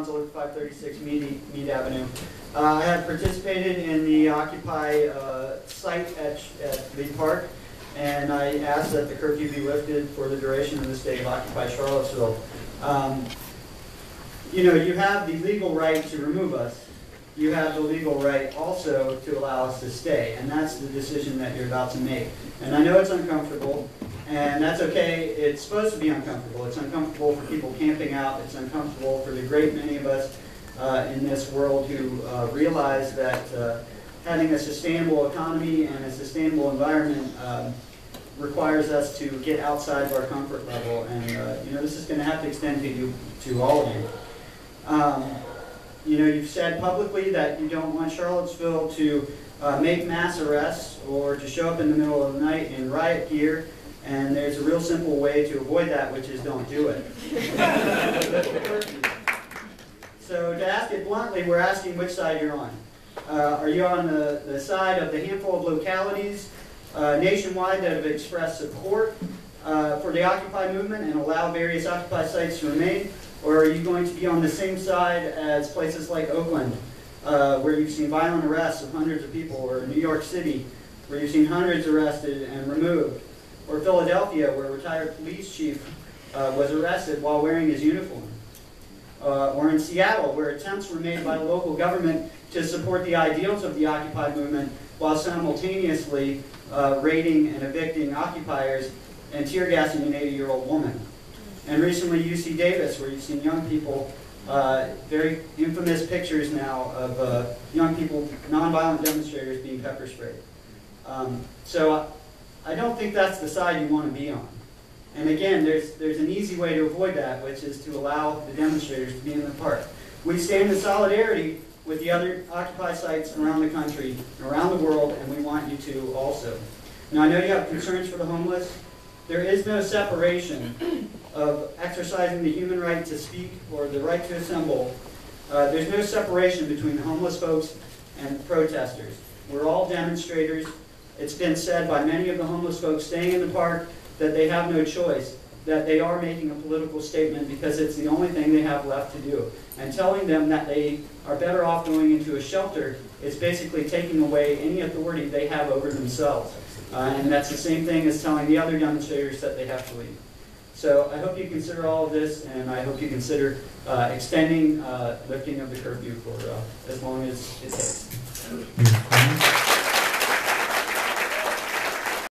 536 Mead Avenue. I have participated in the Occupy site at the park, and I asked that the curfew be lifted for the duration of the stay of Occupy Charlottesville. You know, you have the legal right to remove us. You have the legal right also to allow us to stay, and that's the decision that you're about to make. And I know it's uncomfortable, and that's okay. It's supposed to be uncomfortable. It's uncomfortable for people camping out. It's uncomfortable for the great many of us in this world who realize that having a sustainable economy and a sustainable environment requires us to get outside of our comfort level. And you know, this is going to have to extend to all of you. You know, you've said publicly that you don't want Charlottesville to make mass arrests or to show up in the middle of the night in riot gear, and there's a real simple way to avoid that, which is don't do it. So to ask it bluntly, we're asking which side you're on. Are you on the side of the handful of localities nationwide that have expressed support for the Occupy movement and allow various Occupy sites to remain? Or are you going to be on the same side as places like Oakland, where you've seen violent arrests of hundreds of people, or New York City, where you've seen hundreds arrested and removed, or Philadelphia, where a retired police chief was arrested while wearing his uniform, or in Seattle, where attempts were made by the local government to support the ideals of the Occupy movement while simultaneously raiding and evicting occupiers and tear gassing an 80-year-old woman. And recently, UC Davis, where you've seen young people, very infamous pictures now of young people, nonviolent demonstrators being pepper sprayed. So I don't think that's the side you want to be on. And again, there's an easy way to avoid that, which is to allow the demonstrators to be in the park. We stand in solidarity with the other Occupy sites around the country, around the world, and we want you to also. Now, I know you have concerns for the homeless. There is no separation of exercising the human right to speak or the right to assemble. There's no separation between the homeless folks and the protesters. We're all demonstrators. It's been said by many of the homeless folks staying in the park that they have no choice, that they are making a political statement because it's the only thing they have left to do. And telling them that they are better off going into a shelter is basically taking away any authority they have over themselves. And that's the same thing as telling the other demonstrators that they have to leave. So I hope you consider all of this, and I hope you consider extending lifting of the curfew for as long as it takes.